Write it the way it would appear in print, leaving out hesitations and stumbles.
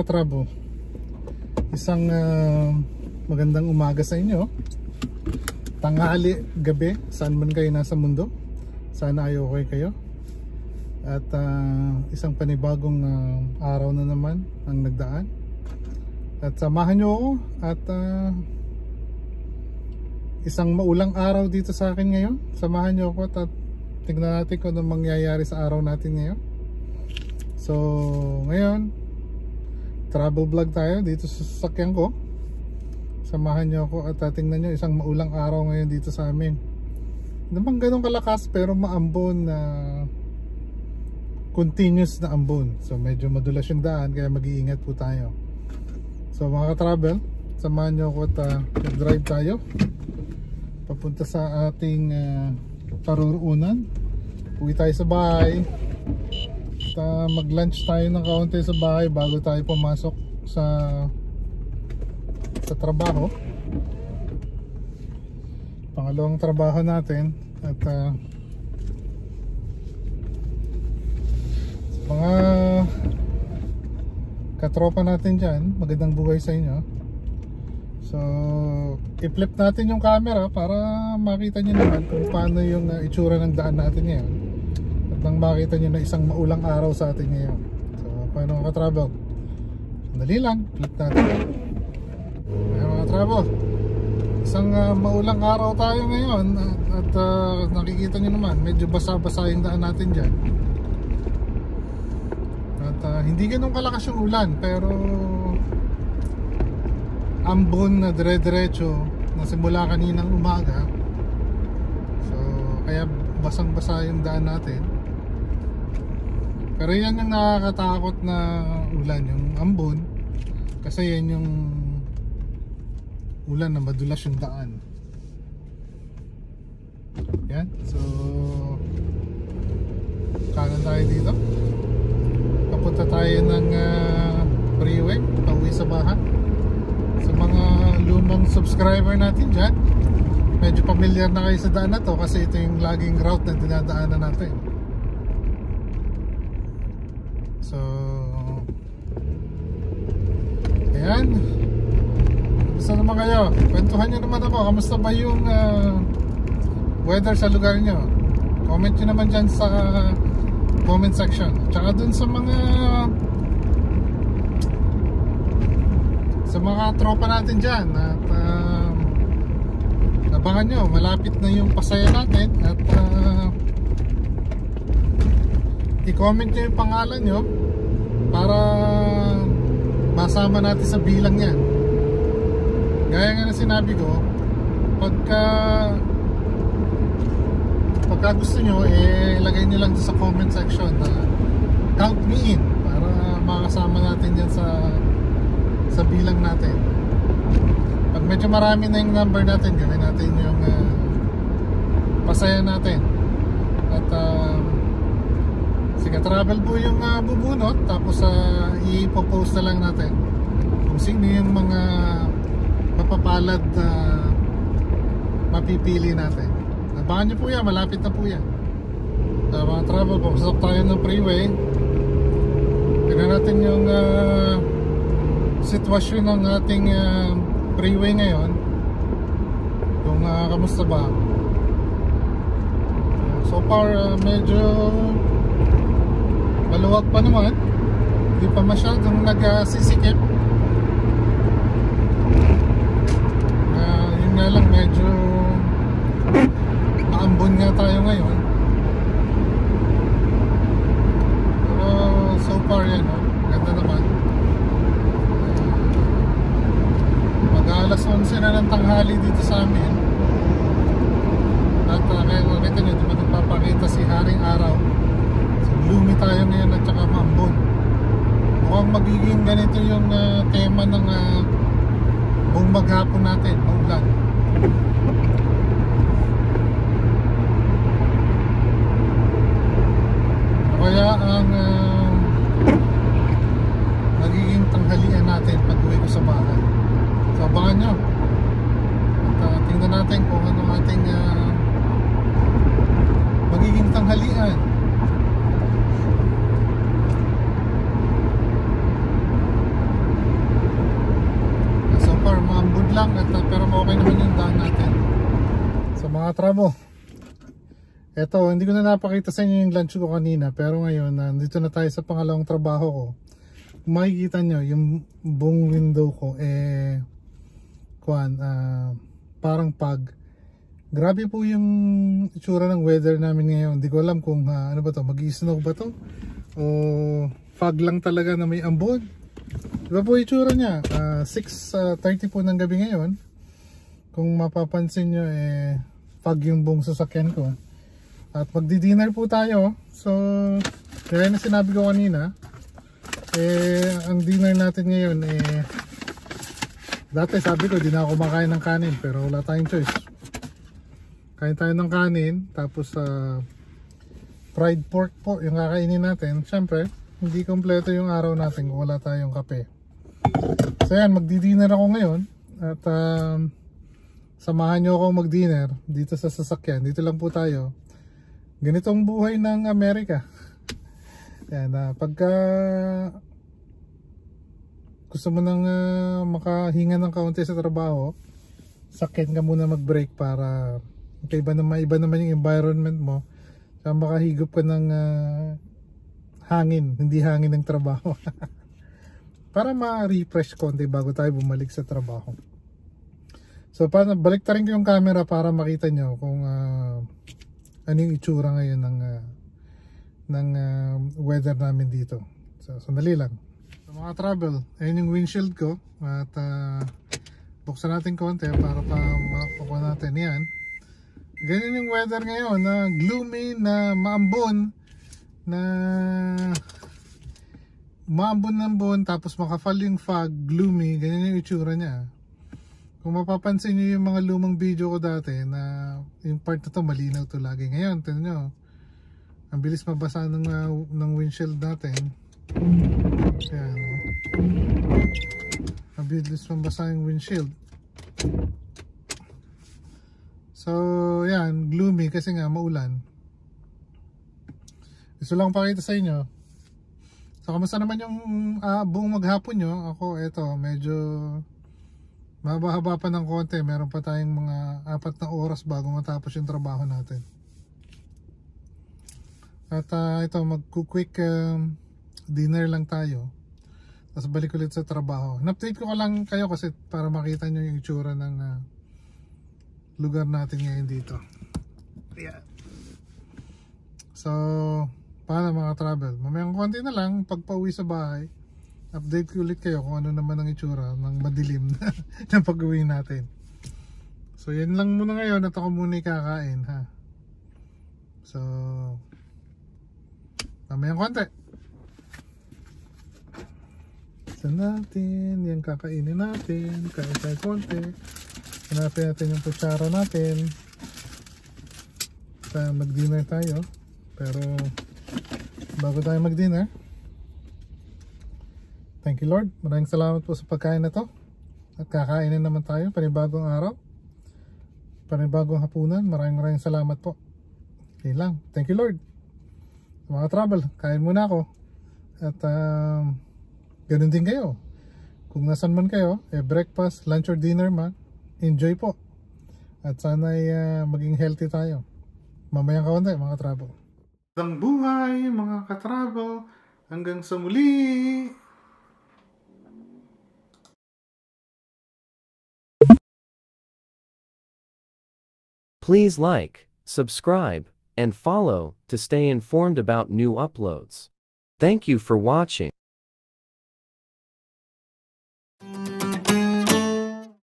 mga katrabo, isang magandang umaga sa inyo, tanghali, gabi, saan man kayo nasa mundo. Sana ay okay kayo. At isang panibagong araw na naman ang nagdaan. At samahan nyo ako at isang maulang araw dito sa akin ngayon. Samahan nyo ako at tignan natin kung anong mangyayari sa araw natin ngayon. So ngayon, travel vlog tayo dito sa sasakyan ko. Samahan nyo ako at tingnan nyo, isang maulang araw ngayon dito sa amin. Hindi naman ganun kalakas pero maambon na continuous na ambon. So medyo madulas yung daan kaya mag-iingat po tayo. So mga ka-travel, samahan nyo ako at mag-drive tayo papunta sa ating paruroonan. Uwi tayo sa bahay. Mag-lunch tayo ng kaunti sa bahay bago tayo pumasok sa trabaho. Pangalawang trabaho natin. At mga katropa natin dyan, magandang buhay sa inyo. So i-flip natin yung camera para makita nyo naman kung paano yung itsura ng daan natin ngayon. Nang makita nyo na isang maulang araw sa atin ngayon. So paano mga ka-travel? Sandali lang, flip natin. Ayan mga ka-travel, isang maulang araw tayo ngayon. At nakikita nyo naman, medyo basa-basa yung daan natin dyan. At hindi ganun kalakas yung ulan, pero ambon na dire-diretso na simula kaninang umaga. So kaya basang-basa yung daan natin. Pero yan yung nakakatakot na ulan, yung ambon. Kasi yan yung ulan na madulas yung daan. Yan. So kanan tayo dito. Papunta tayo ng freeway, pauwi sa bahay. Sa mga lumang subscriber natin dyan, medyo familiar na kayo sa daan na to kasi ito yung laging route na dinadaanan natin. So ayan, kamusta naman kayo? Kwentuhan nyo naman ako, kamusta ba yung weather sa lugar nyo? Comment nyo naman dyan sa comment section. Tsaka dun sa mga tropa natin dyan. At abangan nyo, malapit na yung pasaya natin. At i-comment nyo yung pangalan nyo para masama natin sa bilang yan. Gaya nga na sinabi ko, pagka gusto nyo, ilagay nyo lang sa comment section na count me in para makasama natin yan sa bilang natin. Pag medyo marami na yung number natin, gawin natin yung pasaya natin. At sige, travel po yung bubunot. Tapos ipopost na lang natin kung sino yung mga mapapalad mapipili natin. Abangan nyo po yan, malapit na po yan. Mga travel po, pasok tayo ng freeway. Tignan natin yung sitwasyon ng ating freeway ngayon, kung kamusta ba. So far medyo maluwag pa naman, hindi pa masyadong nagsisikip. Yun nga lang, medyo maambon nga tayo ngayon. Pero so far yan, ganda naman. Mag-alas 11 na ng tanghali dito sa amin. At kaya nakita nyo, di ba nagpapakita si Haring Araw. So gloomy tayo ngayon at saka maambon. Mukhang magiging ganito yung tema ng buong maghapon natin, maulan. Kaya ang magiging tanghalian natin pag uwi ko sa bahay. So abangan nyo. At tingnan natin kung ano ating magiging tanghalian. lang at pero okay naman yung daan natin. So mga trabo, eto, hindi ko na napakita sa inyo yung lunch ko kanina, pero ngayon nandito na tayo sa pangalawang trabaho ko. Kung makikita nyo yung buong window ko parang pag grabe po yung itsura ng weather namin ngayon. Hindi ko alam kung ano ba to, mag-i-snow ba to o fog lang talaga na may ambon. Diba po itsura niya, 6:30 po ng gabi ngayon. Kung mapapansin nyo fog yung buong sasakyan ko. At magdi-dinner po tayo. So kaya na sinabi ko kanina, ang dinner natin ngayon dati sabi ko di na ako kumakain ng kanin, pero wala tayong choice. Kain tayo ng kanin, tapos fried pork po yung kakainin natin. Siyempre, hindi kompleto yung araw natin kung wala tayong kape. So yan, magdi-dinner ako ngayon. At samahan nyo ako mag-dinner dito sa sasakyan. Dito lang po tayo. Ganitong buhay ng Amerika. Yan, pagka gusto mo nang makahinga ng kaunti sa trabaho, sakyan ka muna mag-break para iba naman yung environment mo. Saka makahigop ka ng hangin, hindi hangin ng trabaho. Para ma-refresh konti bago tayo bumalik sa trabaho. So balik ta rin ko yung camera para makita nyo kung ano yung itsura ngayon ng weather namin dito. So sandali lang. So mga travel, ayun yung windshield ko. At buksan natin konti para makuha natin yan. Ganyan yung weather ngayon, na gloomy, na maambon, ng buwan, tapos makafall yung fog, gloomy. Ganyan yung itsura niya. Kung mapapansin nyo yung mga lumang video ko dati, na yung part na to malinaw to lagi. Ngayon, tignan nyo, ang bilis mabasa ng windshield natin. Ayan, ang bilis mabasa yung windshield. So yan, gloomy kasi nga maulan. Gusto lang pakita sa inyo. So kamusta naman yung buong maghapon nyo? Ako eto, medyo mahaba pa ng konti. Meron pa tayong mga 4 na oras bago matapos yung trabaho natin. At ito, mag-quick dinner lang tayo. Tapos balik ulit sa trabaho. Na-update ko lang kayo kasi para makita nyo yung itsura ng lugar natin ngayon dito. Yeah. So paano mga travel, mamayang konti na lang pagpa-uwi sa bahay, update ko ulit kayo kung ano naman ang itsura ng madilim na pag-uwi natin. So yan lang muna ngayon at ako muna kakain ha. So mamayang konti sa natin yan, kakainin natin, kain tayo konti. Hanapin natin yung kutsara natin. Mag-dinner tayo. Pero bago tayo mag-dinner, thank you Lord. Maraming salamat po sa pagkain na to. At kakainin naman tayo. Panibagong araw, panibagong hapunan. Maraming salamat po. Yun lang. Thank you Lord. Mga travel, kain muna ako. At ganun din kayo. Kung nasan man kayo, breakfast, lunch or dinner man, enjoy po. At sana maging healthy tayo. Mamayang kaunti mga travel. Ang buhay mga ka-travel. Hanggang sa muli. Please like, subscribe, and follow to stay informed about new uploads. Thank you for watching.